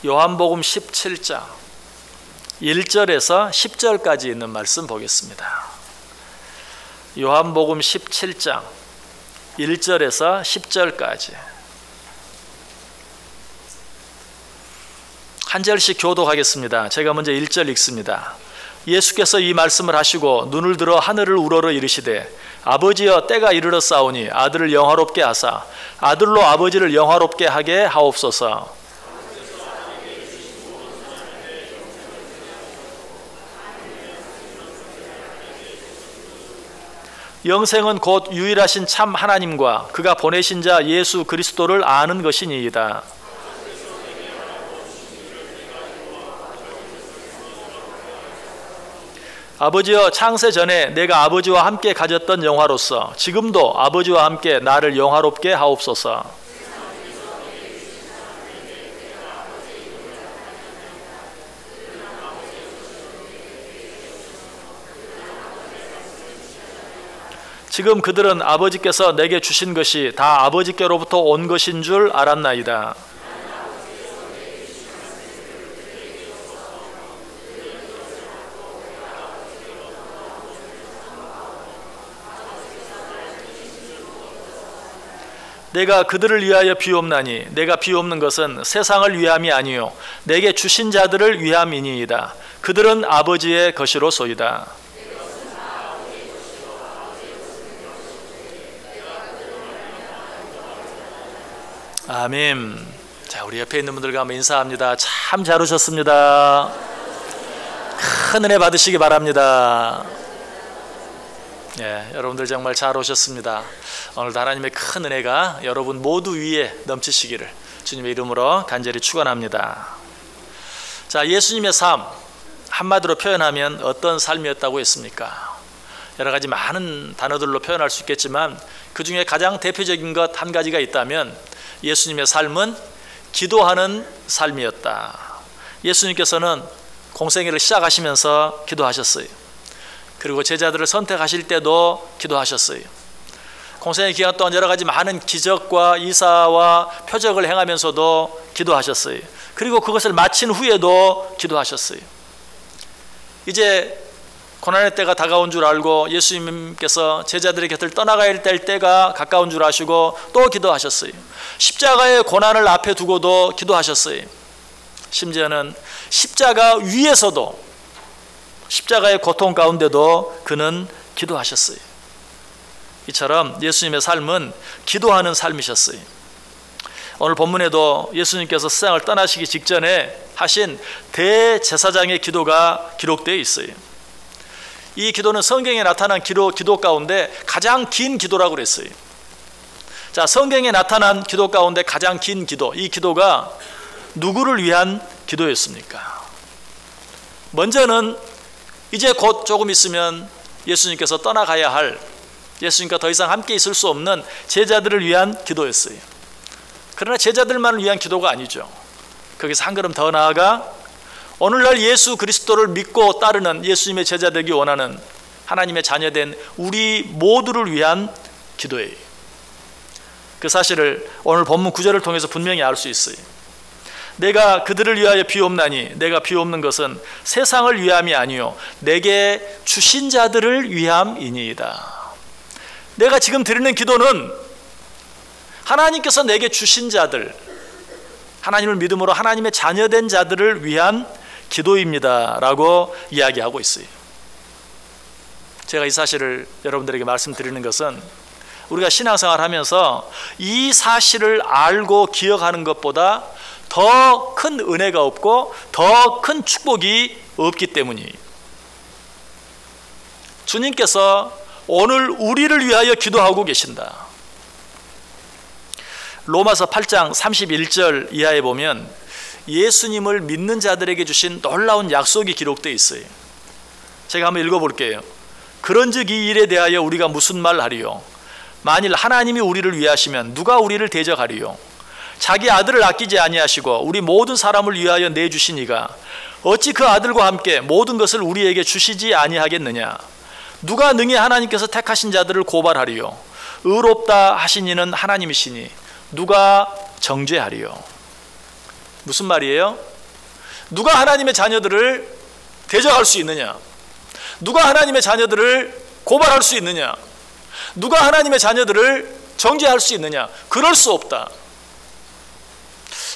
요한복음 17장 1절에서 10절까지 있는 말씀 보겠습니다. 요한복음 17장 1절에서 10절까지 한 절씩 교독하겠습니다. 제가 먼저 1절 읽습니다. 예수께서 이 말씀을 하시고 눈을 들어 하늘을 우러러 이르시되 아버지여 때가 이르렀사오니 아들을 영화롭게 하사 아들로 아버지를 영화롭게 하게 하옵소서. 영생은 곧 유일하신 참 하나님과 그가 보내신 자 예수 그리스도를 아는 것이니이다. 아버지여 창세 전에 내가 아버지와 함께 가졌던 영화로서 지금도 아버지와 함께 나를 영화롭게 하옵소서. 지금 그들은 아버지께서 내게 주신 것이 다 아버지께로부터 온 것인 줄 알았나이다. 내가 그들을 위하여 비옵나니 내가 비옵는 것은 세상을 위함이 아니요 내게 주신 자들을 위함이니이다. 그들은 아버지의 것이로소이다. 아멘. 자, 우리 옆에 있는 분들과 한번 인사합니다. 참 잘 오셨습니다. 큰 은혜 받으시기 바랍니다. 예, 여러분들 정말 잘 오셨습니다. 오늘도 하나님의 큰 은혜가 여러분 모두 위에 넘치시기를 주님의 이름으로 간절히 축원합니다. 자, 예수님의 삶 한마디로 표현하면 어떤 삶이었다고 했습니까? 여러 가지 많은 단어들로 표현할 수 있겠지만 그 중에 가장 대표적인 것 한 가지가 있다면 예수님의 삶은 기도하는 삶이었다. 예수님께서는 공생애를 시작하시면서 기도하셨어요. 그리고 제자들을 선택하실 때도 기도하셨어요. 공생애 기간 동안 여러 가지 많은 기적과 이사와 표적을 행하면서도 기도하셨어요. 그리고 그것을 마친 후에도 기도하셨어요. 이제 고난의 때가 다가온 줄 알고 예수님께서 제자들의 곁을 떠나가야 될 때가 가까운 줄 아시고 또 기도하셨어요. 십자가의 고난을 앞에 두고도 기도하셨어요. 심지어는 십자가 위에서도 십자가의 고통 가운데도 그는 기도하셨어요. 이처럼 예수님의 삶은 기도하는 삶이셨어요. 오늘 본문에도 예수님께서 세상을 떠나시기 직전에 하신 대제사장의 기도가 기록되어 있어요. 이 기도는 성경에 나타난 기도 가운데 가장 긴 기도라고 그랬어요. 자, 성경에 나타난 기도 가운데 가장 긴 기도, 이 기도가 누구를 위한 기도였습니까? 먼저는 이제 곧 조금 있으면 예수님께서 떠나가야 할, 예수님과 더 이상 함께 있을 수 없는 제자들을 위한 기도였어요. 그러나 제자들만을 위한 기도가 아니죠. 거기서 한 걸음 더 나아가 오늘날 예수 그리스도를 믿고 따르는 예수님의 제자 되기 원하는 하나님의 자녀된 우리 모두를 위한 기도예요. 그 사실을 오늘 본문 9절을 통해서 분명히 알 수 있어요. 내가 그들을 위하여 비옵나니 내가 비옵는 것은 세상을 위함이 아니요 내게 주신 자들을 위함이니이다. 내가 지금 드리는 기도는 하나님께서 내게 주신 자들, 하나님을 믿음으로 하나님의 자녀된 자들을 위한 기도입니다 라고 이야기하고 있어요. 제가 이 사실을 여러분들에게 말씀드리는 것은 우리가 신앙생활 하면서 이 사실을 알고 기억하는 것보다 더 큰 은혜가 없고 더 큰 축복이 없기 때문이에요. 주님께서 오늘 우리를 위하여 기도하고 계신다. 로마서 8장 31절 이하에 보면 예수님을 믿는 자들에게 주신 놀라운 약속이 기록되어 있어요. 제가 한번 읽어볼게요. 그런즉 이 일에 대하여 우리가 무슨 말 하리요? 만일 하나님이 우리를 위하시면 누가 우리를 대적하리요? 자기 아들을 아끼지 아니하시고 우리 모든 사람을 위하여 내주신 이가 어찌 그 아들과 함께 모든 것을 우리에게 주시지 아니하겠느냐? 누가 능히 하나님께서 택하신 자들을 고발하리요? 의롭다 하신 이는 하나님이시니 누가 정죄하리요? 무슨 말이에요? 누가 하나님의 자녀들을 대적할 수 있느냐? 누가 하나님의 자녀들을 고발할 수 있느냐? 누가 하나님의 자녀들을 정죄할 수 있느냐? 그럴 수 없다.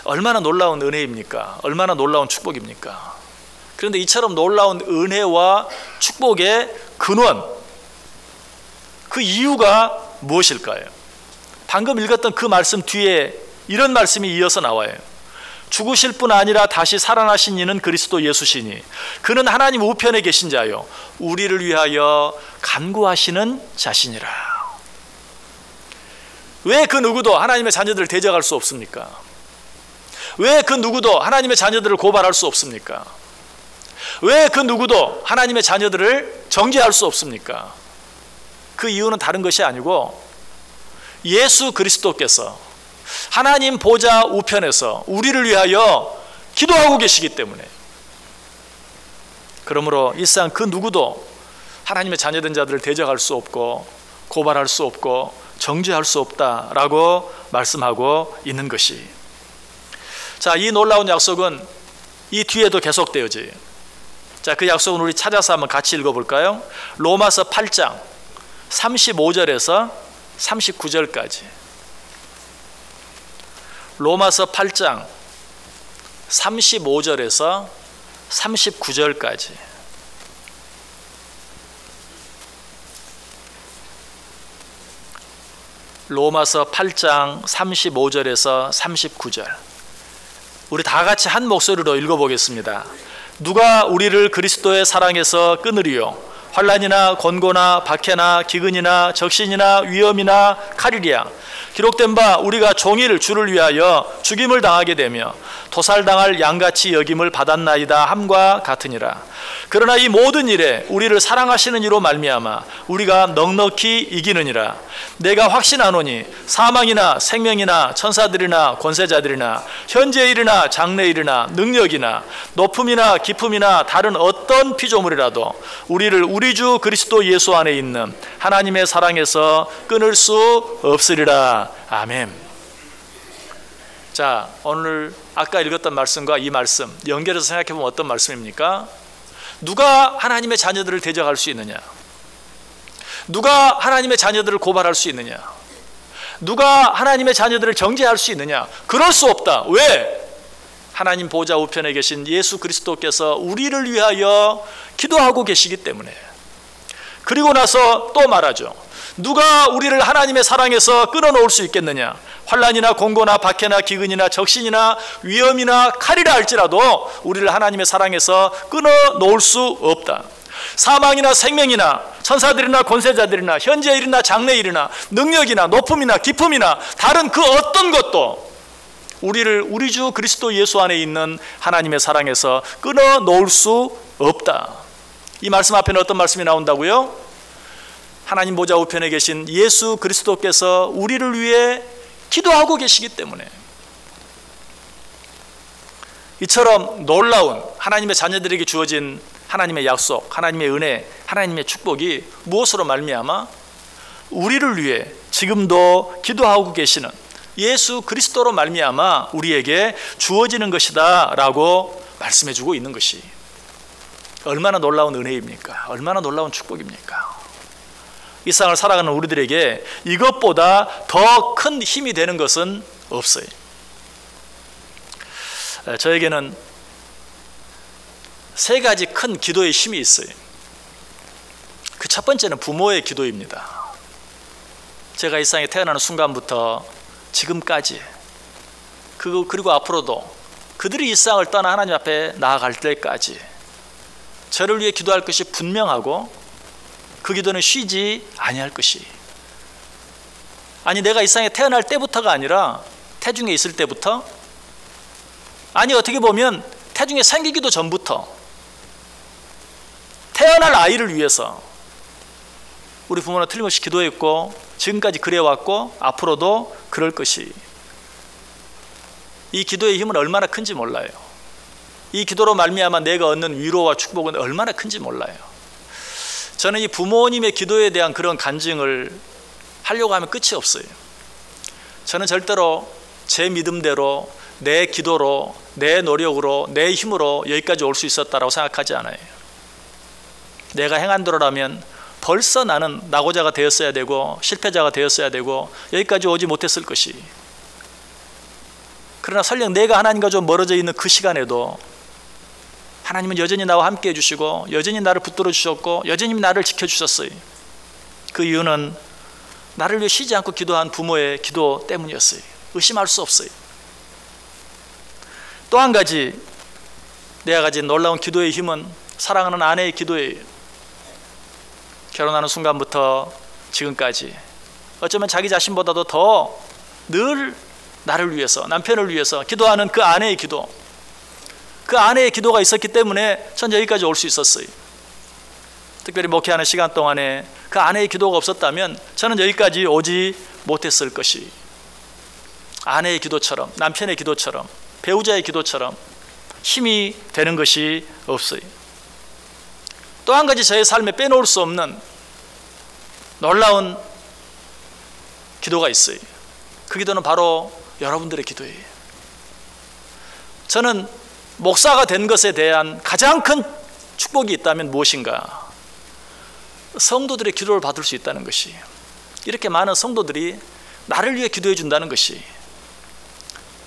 얼마나 놀라운 은혜입니까? 얼마나 놀라운 축복입니까? 그런데 이처럼 놀라운 은혜와 축복의 근원, 그 이유가 무엇일까요? 방금 읽었던 그 말씀 뒤에 이런 말씀이 이어서 나와요. 죽으실 뿐 아니라 다시 살아나신 이는 그리스도 예수시니 그는 하나님 우편에 계신 자요 우리를 위하여 간구하시는 자신이라. 왜 그 누구도 하나님의 자녀들을 대적할 수 없습니까? 왜 그 누구도 하나님의 자녀들을 고발할 수 없습니까? 왜 그 누구도 하나님의 자녀들을 정죄할 수 없습니까? 그 이유는 다른 것이 아니고 예수 그리스도께서 하나님 보좌 우편에서 우리를 위하여 기도하고 계시기 때문에, 그러므로 일상 그 누구도 하나님의 자녀된 자들을 대적할 수 없고 고발할 수 없고 정죄할 수 없다라고 말씀하고 있는 것이, 자, 이 놀라운 약속은 이 뒤에도 계속되어져요. 자, 그 약속은 우리 찾아서 한번 같이 읽어볼까요? 로마서 8장 35절에서 39절까지. 로마서 8장 35절에서 39절까지. 로마서 8장 35절에서 39절. 우리 다 같이 한 목소리로 읽어보겠습니다. 누가 우리를 그리스도의 사랑에서 끊으리요? 환난이나 권고나 박해나 기근이나 적신이나 위험이나 칼이랴. 기록된 바 우리가 종일 주를 위하여 죽임을 당하게 되며 도살당할 양같이 여김을 받았나이다 함과 같으니라. 그러나 이 모든 일에 우리를 사랑하시는 이로 말미암아 우리가 넉넉히 이기느니라. 내가 확신하노니 사망이나 생명이나 천사들이나 권세자들이나 현재의 일이나 장래의 일이나 능력이나 높음이나 깊음이나 다른 어떤 피조물이라도 우리를 우리 주 그리스도 예수 안에 있는 하나님의 사랑에서 끊을 수 없으리라. 아멘. 자, 오늘 아까 읽었던 말씀과 이 말씀 연결해서 생각해 보면 어떤 말씀입니까? 누가 하나님의 자녀들을 대적할 수 있느냐? 누가 하나님의 자녀들을 고발할 수 있느냐? 누가 하나님의 자녀들을 정죄할 수 있느냐? 그럴 수 없다. 왜? 하나님 보좌 우편에 계신 예수 그리스도께서 우리를 위하여 기도하고 계시기 때문에. 그리고 나서 또 말하죠. 누가 우리를 하나님의 사랑에서 끊어놓을 수 있겠느냐? 환난이나 공고나 박해나 기근이나 적신이나 위험이나 칼이라 할지라도 우리를 하나님의 사랑에서 끊어놓을 수 없다. 사망이나 생명이나 천사들이나 권세자들이나 현재 일이나 장래 일이나 능력이나 높음이나 깊음이나 다른 그 어떤 것도 우리를 우리 주 그리스도 예수 안에 있는 하나님의 사랑에서 끊어놓을 수 없다. 이 말씀 앞에는 어떤 말씀이 나온다고요? 하나님 보좌 우편에 계신 예수 그리스도께서 우리를 위해 기도하고 계시기 때문에. 이처럼 놀라운 하나님의 자녀들에게 주어진 하나님의 약속, 하나님의 은혜, 하나님의 축복이 무엇으로 말미암아? 우리를 위해 지금도 기도하고 계시는 예수 그리스도로 말미암아 우리에게 주어지는 것이다 라고 말씀해 주고 있는 것이 얼마나 놀라운 은혜입니까? 얼마나 놀라운 축복입니까? 이 세상을 살아가는 우리들에게 이것보다 더 큰 힘이 되는 것은 없어요. 저에게는 세 가지 큰 기도의 힘이 있어요. 그 첫 번째는 부모의 기도입니다. 제가 이 세상에 태어나는 순간부터 지금까지 그리고 앞으로도 그들이 이 세상을 떠나 하나님 앞에 나아갈 때까지 저를 위해 기도할 것이 분명하고 그 기도는 쉬지 아니할 것이. 아니, 내가 이 세상에 태어날 때부터가 아니라 태중에 있을 때부터, 아니 어떻게 보면 태중에 생기기도 전부터 태어날 아이를 위해서 우리 부모는 틀림없이 기도했고 지금까지 그래왔고 앞으로도 그럴 것이. 이 기도의 힘은 얼마나 큰지 몰라요. 이 기도로 말미암아 내가 얻는 위로와 축복은 얼마나 큰지 몰라요. 저는 이 부모님의 기도에 대한 그런 간증을 하려고 하면 끝이 없어요. 저는 절대로 제 믿음대로, 내 기도로, 내 노력으로, 내 힘으로 여기까지 올 수 있었다라고 생각하지 않아요. 내가 행한 대로라면 벌써 나는 낙오자가 되었어야 되고 실패자가 되었어야 되고 여기까지 오지 못했을 것이. 그러나 설령 내가 하나님과 좀 멀어져 있는 그 시간에도 하나님은 여전히 나와 함께 해주시고 여전히 나를 붙들어 주셨고 여전히 나를 지켜주셨어요. 그 이유는 나를 위해 쉬지 않고 기도한 부모의 기도 때문이었어요. 의심할 수 없어요. 또 한 가지 내가 가진 놀라운 기도의 힘은 사랑하는 아내의 기도예요. 결혼하는 순간부터 지금까지 어쩌면 자기 자신보다도 더 늘 나를 위해서, 남편을 위해서 기도하는 그 아내의 기도, 그 아내의 기도가 있었기 때문에 전 여기까지 올 수 있었어요. 특별히 목회하는 시간 동안에 그 아내의 기도가 없었다면 저는 여기까지 오지 못했을 것이. 아내의 기도처럼, 남편의 기도처럼, 배우자의 기도처럼 힘이 되는 것이 없어요. 또 한 가지 저의 삶에 빼놓을 수 없는 놀라운 기도가 있어요. 그 기도는 바로 여러분들의 기도예요. 저는 목사가 된 것에 대한 가장 큰 축복이 있다면 무엇인가? 성도들의 기도를 받을 수 있다는 것이. 이렇게 많은 성도들이 나를 위해 기도해 준다는 것이.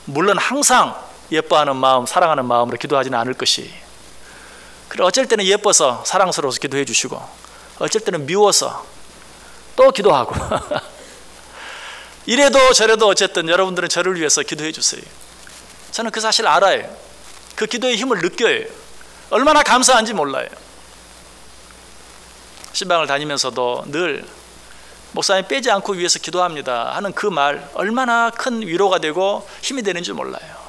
물론 항상 예뻐하는 마음, 사랑하는 마음으로 기도하지는 않을 것이. 그리고 어쩔 때는 예뻐서 사랑스러워서 기도해 주시고 어쩔 때는 미워서 또 기도하고 이래도 저래도 어쨌든 여러분들은 저를 위해서 기도해 주세요. 저는 그 사실 알아요. 그 기도의 힘을 느껴요. 얼마나 감사한지 몰라요. 신방을 다니면서도 늘 목사님 빼지 않고 위해서 기도합니다 하는 그 말 얼마나 큰 위로가 되고 힘이 되는 줄 몰라요.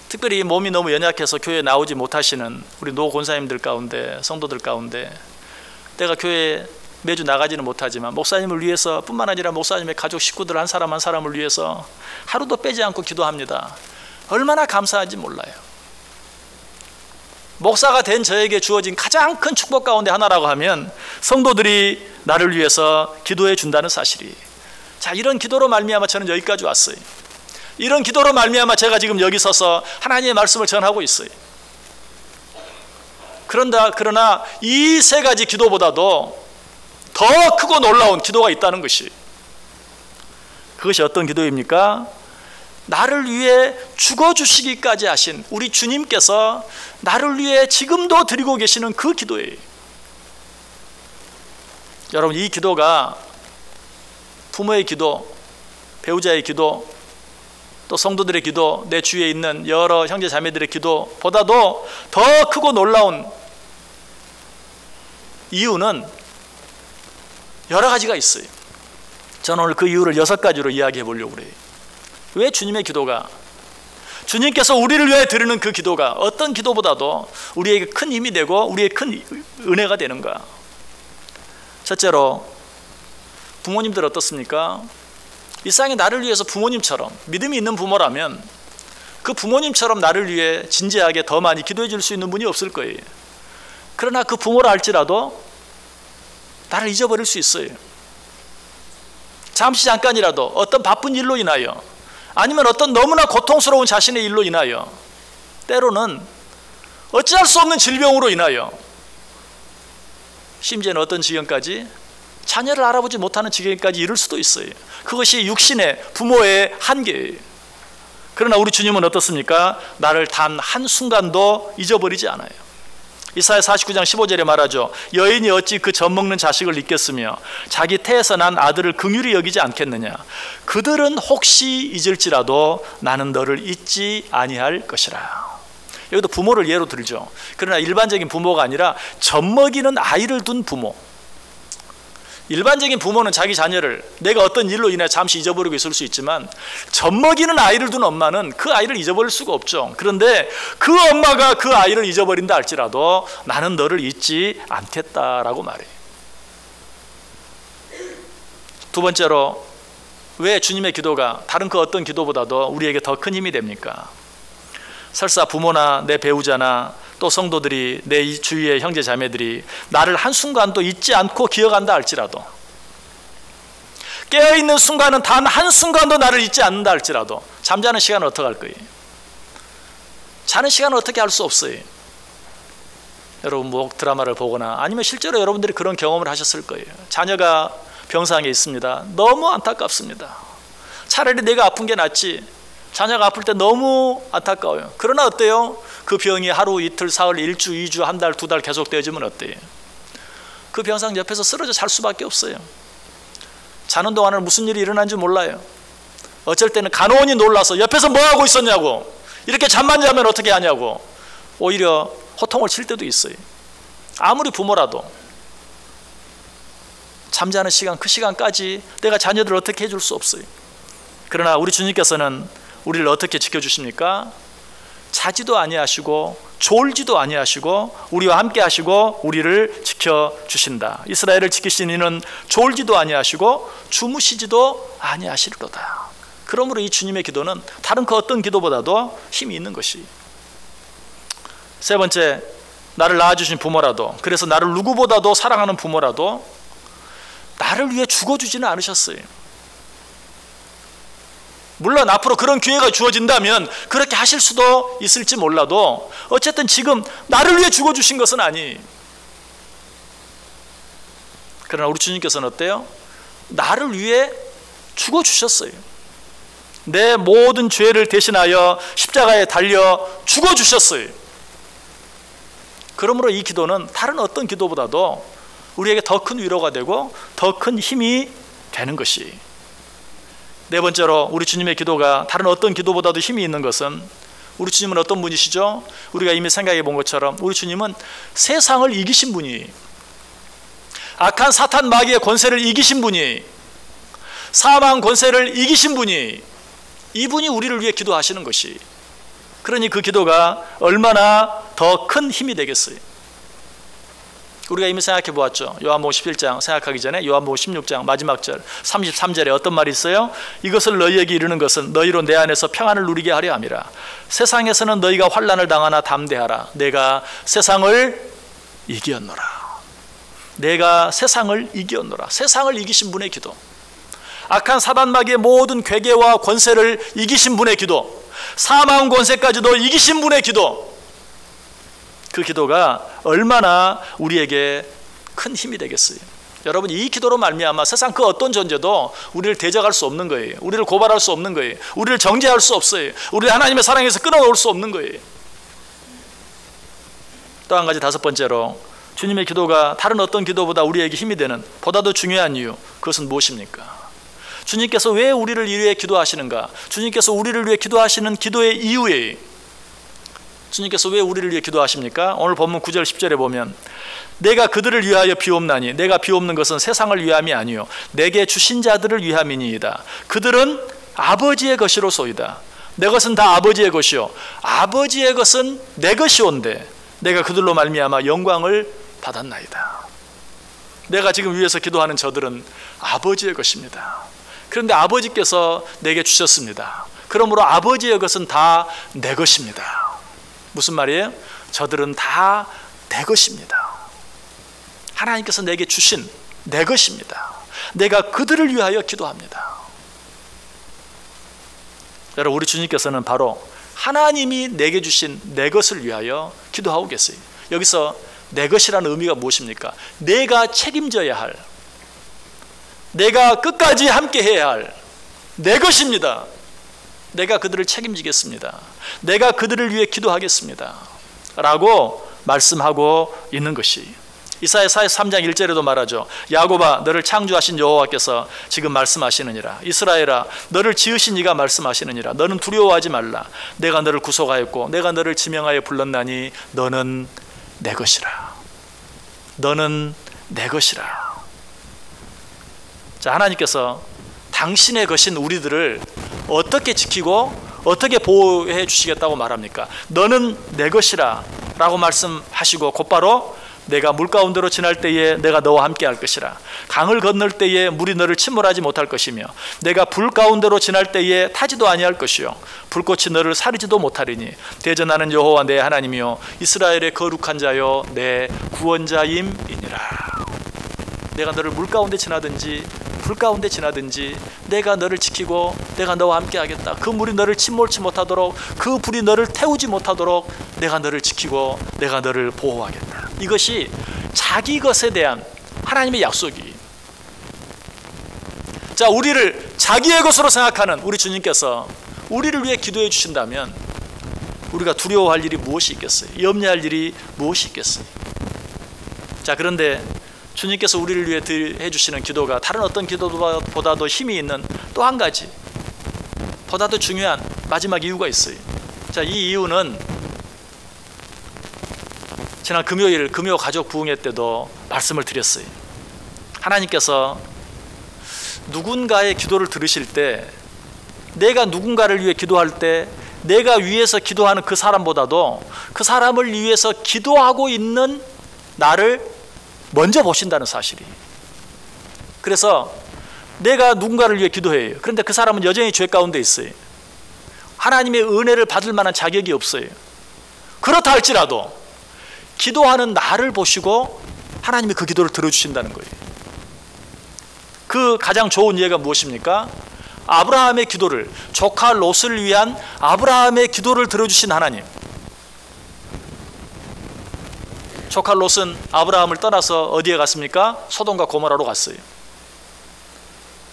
특별히 몸이 너무 연약해서 교회에 나오지 못하시는 우리 노 권사님들 가운데, 성도들 가운데 내가 교회에 매주 나가지는 못하지만 목사님을 위해서 뿐만 아니라 목사님의 가족 식구들 한 사람 한 사람을 위해서 하루도 빼지 않고 기도합니다. 얼마나 감사한지 몰라요. 목사가 된 저에게 주어진 가장 큰 축복 가운데 하나라고 하면 성도들이 나를 위해서 기도해 준다는 사실이. 자, 이런 기도로 말미암아 저는 여기까지 왔어요. 이런 기도로 말미암아 제가 지금 여기 서서 하나님의 말씀을 전하고 있어요. 그러나 이 세 가지 기도보다도 더 크고 놀라운 기도가 있다는 것이. 그것이 어떤 기도입니까? 나를 위해 죽어주시기까지 하신 우리 주님께서 나를 위해 지금도 드리고 계시는 그 기도예요. 여러분, 이 기도가 부모의 기도, 배우자의 기도, 또 성도들의 기도, 내 주위에 있는 여러 형제 자매들의 기도보다도 더 크고 놀라운 이유는 여러 가지가 있어요. 저는 오늘 그 이유를 6가지로 이야기해 보려고 그래요. 왜 주님의 기도가, 주님께서 우리를 위해 드리는 그 기도가 어떤 기도보다도 우리에게 큰 힘이 되고 우리의 큰 은혜가 되는가? 첫째로, 부모님들 어떻습니까? 일상에 나를 위해서 부모님처럼, 믿음이 있는 부모라면 그 부모님처럼 나를 위해 진지하게 더 많이 기도해 줄 수 있는 분이 없을 거예요. 그러나 그 부모라 할지라도 나를 잊어버릴 수 있어요. 잠깐이라도 어떤 바쁜 일로 인하여, 아니면 어떤 너무나 고통스러운 자신의 일로 인하여, 때로는 어찌할 수 없는 질병으로 인하여, 심지어는 어떤 지경까지 자녀를 알아보지 못하는 지경까지 이를 수도 있어요. 그것이 육신의 부모의 한계예요. 그러나 우리 주님은 어떻습니까? 나를 단 한순간도 잊어버리지 않아요. 이사야 49장 15절에 말하죠. 여인이 어찌 그 젖먹는 자식을 잊겠으며 자기 태에서 난 아들을 긍휼히 여기지 않겠느냐. 그들은 혹시 잊을지라도 나는 너를 잊지 아니할 것이라. 여기도 부모를 예로 들죠. 그러나 일반적인 부모가 아니라 젖먹이는 아이를 둔 부모. 일반적인 부모는 자기 자녀를 내가 어떤 일로 인해 잠시 잊어버리고 있을 수 있지만, 젖먹이는 아이를 둔 엄마는 그 아이를 잊어버릴 수가 없죠. 그런데 그 엄마가 그 아이를 잊어버린다 할지라도 나는 너를 잊지 않겠다라고 말해요. 두 번째로, 왜 주님의 기도가 다른 그 어떤 기도보다도 우리에게 더 큰 힘이 됩니까? 설사 부모나 내 배우자나 또 성도들이, 내 주위의 형제 자매들이 나를 한순간도 잊지 않고 기억한다 할지라도 깨어있는 순간은 단 한순간도 나를 잊지 않는다 할지라도 잠자는 시간은 어떻게 할 거예요? 자는 시간은 어떻게 할 수 없어요. 여러분 뭐 드라마를 보거나 아니면 실제로 여러분들이 그런 경험을 하셨을 거예요. 자녀가 병상에 있습니다. 너무 안타깝습니다. 차라리 내가 아픈 게 낫지. 자녀가 아플 때 너무 안타까워요. 그러나 어때요? 그 병이 하루, 이틀, 사흘, 일주, 2주, 한 달, 2달 계속 되어지면 어때요? 그 병상 옆에서 쓰러져 잘 수밖에 없어요. 자는 동안은 무슨 일이 일어난지 몰라요. 어쩔 때는 간호원이 놀라서 옆에서 뭐하고 있었냐고, 이렇게 잠만 자면 어떻게 하냐고 오히려 호통을 칠 때도 있어요. 아무리 부모라도 잠자는 시간, 그 시간까지 내가 자녀들을 어떻게 해줄 수 없어요. 그러나 우리 주님께서는 우리를 어떻게 지켜주십니까? 자지도 아니하시고 졸지도 아니하시고 우리와 함께 하시고 우리를 지켜주신다. 이스라엘을 지키신 이는 졸지도 아니하시고 주무시지도 아니하시리로다. 그러므로 이 주님의 기도는 다른 그 어떤 기도보다도 힘이 있는 것이. 세 번째, 나를 낳아주신 부모라도, 그래서 나를 누구보다도 사랑하는 부모라도 나를 위해 죽어주지는 않으셨어요. 물론 앞으로 그런 기회가 주어진다면 그렇게 하실 수도 있을지 몰라도 어쨌든 지금 나를 위해 죽어주신 것은 아니에요. 그러나 우리 주님께서는 어때요? 나를 위해 죽어주셨어요. 내 모든 죄를 대신하여 십자가에 달려 죽어주셨어요. 그러므로 이 기도는 다른 어떤 기도보다도 우리에게 더 큰 위로가 되고 더 큰 힘이 되는 것이. 네 번째로 우리 주님의 기도가 다른 어떤 기도보다도 힘이 있는 것은, 우리 주님은 어떤 분이시죠? 우리가 이미 생각해 본 것처럼 우리 주님은 세상을 이기신 분이, 악한 사탄 마귀의 권세를 이기신 분이, 사망 권세를 이기신 분이, 이분이 우리를 위해 기도하시는 것이. 그러니 그 기도가 얼마나 더 큰 힘이 되겠어요. 우리가 이미 생각해 보았죠. 요한복음 11장 생각하기 전에 요한복음 16장 마지막 절 33절에 어떤 말이 있어요? 이것을 너희에게 이르는 것은 너희로 내 안에서 평안을 누리게 하려 함이라. 세상에서는 너희가 환난을 당하나 담대하라. 내가 세상을 이기었노라. 내가 세상을 이기었노라. 세상을 이기신 분의 기도, 악한 사단 마귀의 모든 괴계와 권세를 이기신 분의 기도, 사망 권세까지도 이기신 분의 기도, 그 기도가 얼마나 우리에게 큰 힘이 되겠어요. 여러분, 이 기도로 말미암아 세상 그 어떤 존재도 우리를 대적할 수 없는 거예요. 우리를 고발할 수 없는 거예요. 우리를 정죄할 수 없어요. 우리를 하나님의 사랑에서 끊어놓을 수 없는 거예요. 또 한 가지, 다섯 번째로 주님의 기도가 다른 어떤 기도보다 우리에게 힘이 되는 보다 더 중요한 이유, 그것은 무엇입니까? 주님께서 왜 우리를 위해 기도하시는가? 주님께서 우리를 위해 기도하시는 기도의 이유에, 주님께서 왜 우리를 위해 기도하십니까? 오늘 본문 9절 10절에 보면 내가 그들을 위하여 비옵나니 내가 비옵는 것은 세상을 위함이 아니요 내게 주신 자들을 위함이니이다. 그들은 아버지의 것이로소이다. 내 것은 다 아버지의 것이요 아버지의 것은 내 것이온데 내가 그들로 말미암아 영광을 받았나이다. 내가 지금 위에서 기도하는 저들은 아버지의 것입니다. 그런데 아버지께서 내게 주셨습니다. 그러므로 아버지의 것은 다 내 것입니다. 무슨 말이에요? 저들은 다 내 것입니다. 하나님께서 내게 주신 내 것입니다. 내가 그들을 위하여 기도합니다. 여러분, 우리 주님께서는 바로 하나님이 내게 주신 내 것을 위하여 기도하고 계세요. 여기서 내 것이라는 의미가 무엇입니까? 내가 책임져야 할, 내가 끝까지 함께 해야 할 내 것입니다. 내가 그들을 책임지겠습니다. 내가 그들을 위해 기도하겠습니다. 라고 말씀하고 있는 것이. 이사야 43장 1절에도 말하죠. 야곱아, 너를 창조하신 여호와께서 지금 말씀하시느니라. 이스라엘아, 너를 지으신 이가 말씀하시느니라. 너는 두려워하지 말라. 내가 너를 구속하였고 내가 너를 지명하여 불렀나니 너는 내 것이라. 너는 내 것이라. 자, 하나님께서 당신의 것인 우리들을 어떻게 지키고 어떻게 보호해 주시겠다고 말합니까? 너는 내 것이라 라고 말씀하시고 곧바로 내가 물 가운데로 지날 때에 내가 너와 함께 할 것이라. 강을 건널 때에 물이 너를 침몰하지 못할 것이며 내가 불 가운데로 지날 때에 타지도 아니할 것이요 불꽃이 너를 사리지도 못하리니 대전하는 여호와 내 하나님이요 이스라엘의 거룩한 자요 내 구원자임이니라. 내가 너를 물 가운데 지나든지 불 가운데 지나든지 내가 너를 지키고 내가 너와 함께 하겠다. 그 물이 너를 침몰치 못하도록, 그 불이 너를 태우지 못하도록 내가 너를 지키고 내가 너를 보호하겠다. 이것이 자기 것에 대한 하나님의 약속이. 자, 우리를 자기의 것으로 생각하는 우리 주님께서 우리를 위해 기도해 주신다면 우리가 두려워할 일이 무엇이 있겠어요? 염려할 일이 무엇이 있겠어요? 자, 그런데 주님께서 우리를 위해 해주시는 기도가 다른 어떤 기도보다도 힘이 있는 또 한 가지, 보다도 중요한 마지막 이유가 있어요. 자, 이 이유는 지난 금요일 금요 가족 부흥회 때도 말씀을 드렸어요. 하나님께서 누군가의 기도를 들으실 때, 내가 누군가를 위해 기도할 때 내가 위해서 기도하는 그 사람보다도 그 사람을 위해서 기도하고 있는 나를 먼저 보신다는 사실이. 그래서 내가 누군가를 위해 기도해요. 그런데 그 사람은 여전히 죄 가운데 있어요. 하나님의 은혜를 받을 만한 자격이 없어요. 그렇다 할지라도 기도하는 나를 보시고 하나님이 그 기도를 들어주신다는 거예요. 그 가장 좋은 예가 무엇입니까? 아브라함의 기도를, 조카 롯을 위한 아브라함의 기도를 들어주신 하나님. 조카 롯은 아브라함을 떠나서 어디에 갔습니까? 소돔과 고모라로 갔어요.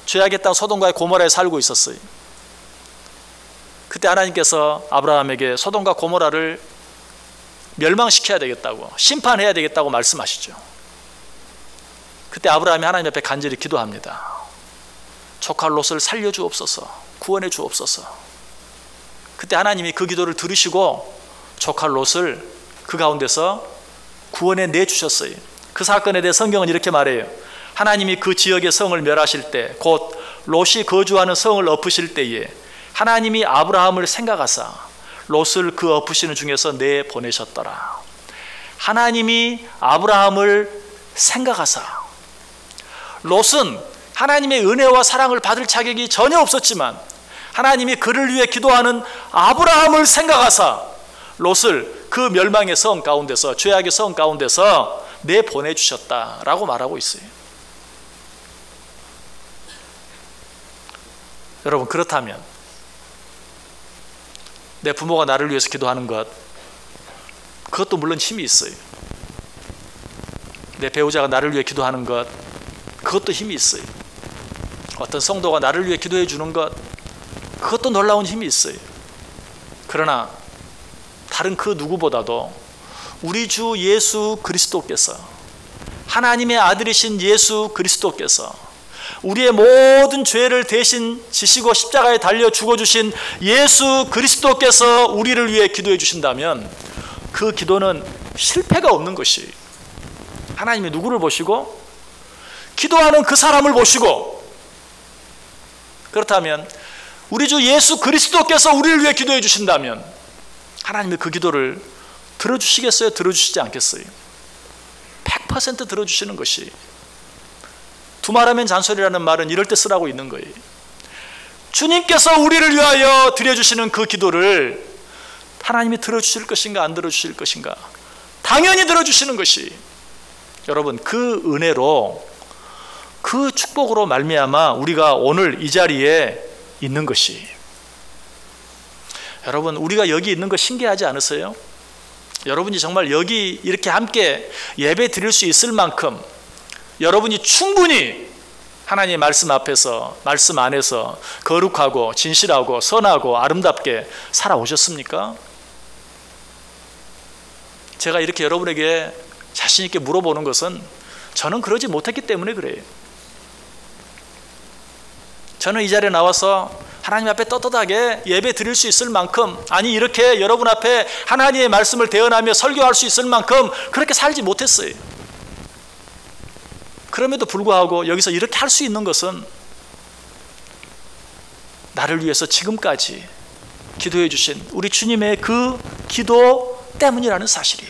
죄악의 땅 소돔과 고모라에 살고 있었어요. 그때 하나님께서 아브라함에게 소돔과 고모라를 멸망시켜야 되겠다고, 심판해야 되겠다고 말씀하시죠. 그때 아브라함이 하나님 앞에 간절히 기도합니다. 조카 롯을 살려주옵소서, 구원해 주옵소서. 그때 하나님이 그 기도를 들으시고 조카 롯을 그 가운데서 구원해 내주셨어요. 그 사건에 대해 성경은 이렇게 말해요. 하나님이 그 지역의 성을 멸하실 때, 곧 롯이 거주하는 성을 엎으실 때에 하나님이 아브라함을 생각하사 롯을 그 엎으시는 중에서 내보내셨더라. 하나님이 아브라함을 생각하사, 롯은 하나님의 은혜와 사랑을 받을 자격이 전혀 없었지만 하나님이 그를 위해 기도하는 아브라함을 생각하사 롯을 그 멸망의 성 가운데서, 죄악의 성 가운데서 내보내주셨다라고 말하고 있어요. 여러분, 그렇다면 내 부모가 나를 위해서 기도하는 것, 그것도 물론 힘이 있어요. 내 배우자가 나를 위해 기도하는 것, 그것도 힘이 있어요. 어떤 성도가 나를 위해 기도해 주는 것, 그것도 놀라운 힘이 있어요. 그러나 다른 그 누구보다도 우리 주 예수 그리스도께서, 하나님의 아들이신 예수 그리스도께서 우리의 모든 죄를 대신 지시고 십자가에 달려 죽어주신 예수 그리스도께서 우리를 위해 기도해 주신다면 그 기도는 실패가 없는 것이, 하나님이 누구를 보시고? 기도하는 그 사람을 보시고. 그렇다면 우리 주 예수 그리스도께서 우리를 위해 기도해 주신다면 하나님이 그 기도를 들어주시겠어요? 들어주시지 않겠어요? 100% 들어주시는 것이, 두말하면 잔소리라는 말은 이럴 때 쓰라고 있는 거예요. 주님께서 우리를 위하여 드려주시는 그 기도를 하나님이 들어주실 것인가 안 들어주실 것인가? 당연히 들어주시는 것이, 여러분, 그 은혜로, 그 축복으로 말미암아 우리가 오늘 이 자리에 있는 것이. 여러분, 우리가 여기 있는 거 신기하지 않으세요? 여러분이 정말 여기 이렇게 함께 예배 드릴 수 있을 만큼 여러분이 충분히 하나님의 말씀 앞에서, 말씀 안에서 거룩하고 진실하고 선하고 아름답게 살아오셨습니까? 제가 이렇게 여러분에게 자신 있게 물어보는 것은 저는 그러지 못했기 때문에 그래요. 저는 이 자리에 나와서 하나님 앞에 떳떳하게 예배 드릴 수 있을 만큼, 아니 이렇게 여러분 앞에 하나님의 말씀을 대언하며 설교할 수 있을 만큼 그렇게 살지 못했어요. 그럼에도 불구하고 여기서 이렇게 할 수 있는 것은 나를 위해서 지금까지 기도해 주신 우리 주님의 그 기도 때문이라는 사실이.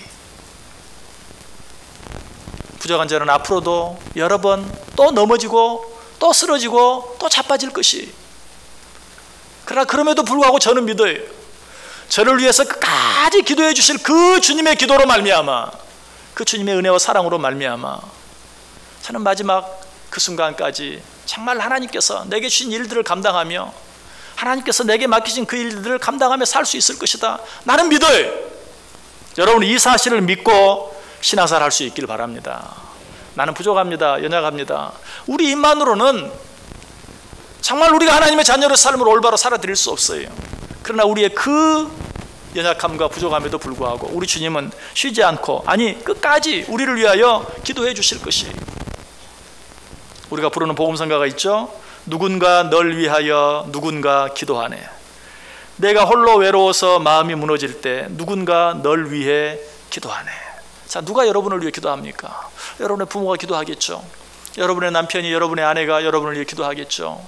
부족한 자는 앞으로도 여러 번 또 넘어지고 또 쓰러지고 또 자빠질 것이. 그러나 그럼에도 불구하고 저는 믿어요. 저를 위해서 끝까지 기도해 주실 그 주님의 기도로 말미암아, 그 주님의 은혜와 사랑으로 말미암아 저는 마지막 그 순간까지 정말 하나님께서 내게 주신 일들을 감당하며 하나님께서 내게 맡기신 그 일들을 감당하며 살 수 있을 것이다. 나는 믿어요. 여러분, 이 사실을 믿고 신앙생활 할 수 있길 바랍니다. 나는 부족합니다. 연약합니다. 우리 입만으로는 정말 우리가 하나님의 자녀의 삶을 올바로 살아드릴 수 없어요. 그러나 우리의 그 연약함과 부족함에도 불구하고 우리 주님은 쉬지 않고, 아니 끝까지 우리를 위하여 기도해 주실 것이. 우리가 부르는 복음성가가 있죠. 누군가 널 위하여 누군가 기도하네. 내가 홀로 외로워서 마음이 무너질 때 누군가 널 위해 기도하네. 자, 누가 여러분을 위해 기도합니까? 여러분의 부모가 기도하겠죠. 여러분의 남편이, 여러분의 아내가 여러분을 위해 기도하겠죠.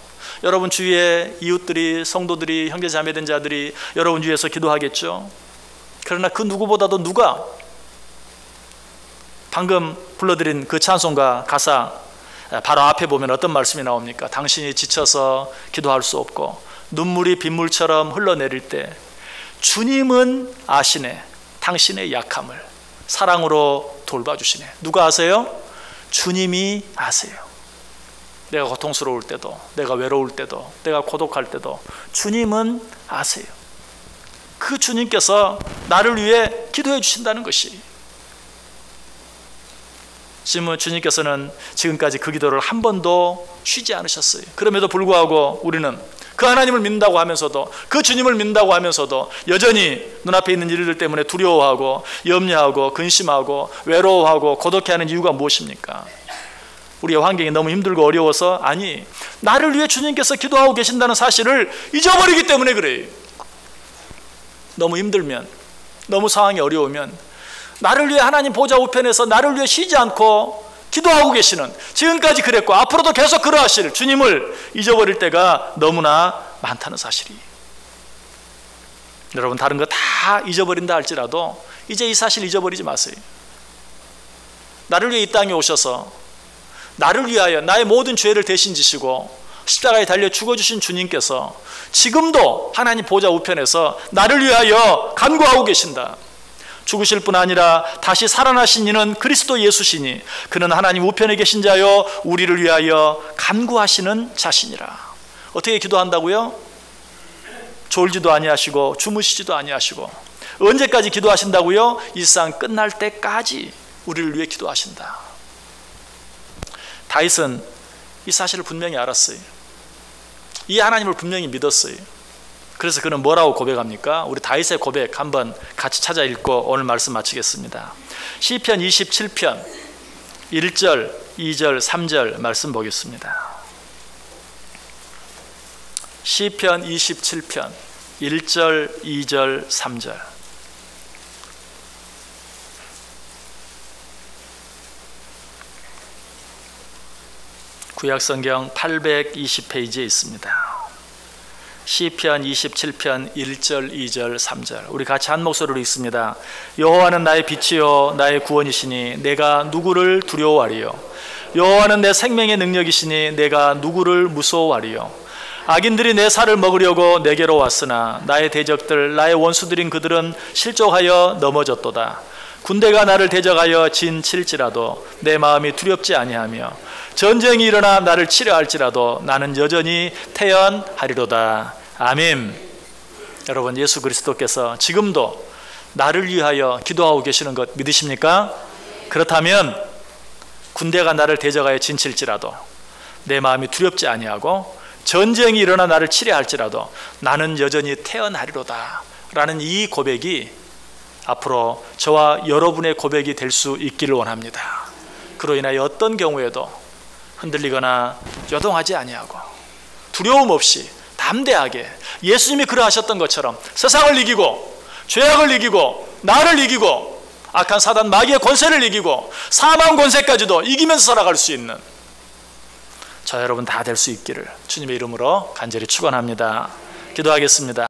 여러분 주위의 이웃들이, 성도들이, 형제 자매된 자들이 여러분 위해서 기도하겠죠. 그러나 그 누구보다도 누가 방금 불러드린 그 찬송가 가사 바로 앞에 보면 어떤 말씀이 나옵니까? 당신이 지쳐서 기도할 수 없고 눈물이 빗물처럼 흘러내릴 때 주님은 아시네. 당신의 약함을 사랑으로 돌봐주시네. 누가 아세요? 주님이 아세요. 내가 고통스러울 때도, 내가 외로울 때도, 내가 고독할 때도 주님은 아세요. 그 주님께서 나를 위해 기도해 주신다는 것이, 지금 주님께서는 지금까지 그 기도를 한 번도 쉬지 않으셨어요. 그럼에도 불구하고 우리는 그 하나님을 믿는다고 하면서도, 그 주님을 믿는다고 하면서도 여전히 눈앞에 있는 일들 때문에 두려워하고 염려하고 근심하고 외로워하고 고독해하는 이유가 무엇입니까? 우리의 환경이 너무 힘들고 어려워서? 아니, 나를 위해 주님께서 기도하고 계신다는 사실을 잊어버리기 때문에 그래요. 너무 힘들면, 너무 상황이 어려우면 나를 위해 하나님 보좌 우편에서 나를 위해 쉬지 않고 기도하고 계시는, 지금까지 그랬고 앞으로도 계속 그러하실 주님을 잊어버릴 때가 너무나 많다는 사실이. 여러분, 다른 거 다 잊어버린다 할지라도 이제 이 사실 잊어버리지 마세요. 나를 위해 이 땅에 오셔서 나를 위하여 나의 모든 죄를 대신 지시고 십자가에 달려 죽어주신 주님께서 지금도 하나님 보좌 우편에서 나를 위하여 간구하고 계신다. 죽으실 뿐 아니라 다시 살아나신 이는 그리스도 예수시니 그는 하나님 우편에 계신 자여 우리를 위하여 간구하시는 자신이라. 어떻게 기도한다고요? 졸지도 아니하시고 주무시지도 아니하시고. 언제까지 기도하신다고요? 이 세상 끝날 때까지 우리를 위해 기도하신다. 다윗은 이 사실을 분명히 알았어요. 이 하나님을 분명히 믿었어요. 그래서 그는 뭐라고 고백합니까? 우리 다윗의 고백 한번 같이 찾아 읽고 오늘 말씀 마치겠습니다. 시편 27편 1절, 2절, 3절 말씀 보겠습니다. 시편 27편 1절, 2절, 3절. 구약성경 820페이지에 있습니다. 시편 27편 1절, 2절, 3절. 우리 같이 한 목소리로 읽습니다. 여호와는 나의 빛이요 나의 구원이시니 내가 누구를 두려워하리요. 여호와는 내 생명의 능력이시니 내가 누구를 무서워하리요. 악인들이 내 살을 먹으려고 내게로 왔으나 나의 대적들 나의 원수들인 그들은 실족하여 넘어졌도다. 군대가 나를 대적하여 진 칠지라도 내 마음이 두렵지 아니하며 전쟁이 일어나 나를 치려 할지라도 나는 여전히 태연하리로다. 아멘. 여러분, 예수 그리스도께서 지금도 나를 위하여 기도하고 계시는 것 믿으십니까? 그렇다면 군대가 나를 대적하여 진칠지라도 내 마음이 두렵지 아니하고 전쟁이 일어나 나를 치려 할지라도 나는 여전히 태연하리로다 라는 이 고백이 앞으로 저와 여러분의 고백이 될 수 있기를 원합니다. 그로 인하여 어떤 경우에도 흔들리거나 요동하지 아니하고 두려움 없이 담대하게 예수님이 그러하셨던 것처럼 세상을 이기고 죄악을 이기고 나를 이기고 악한 사단 마귀의 권세를 이기고 사망 권세까지도 이기면서 살아갈 수 있는 저 여러분 다 될 수 있기를 주님의 이름으로 간절히 축원합니다. 기도하겠습니다.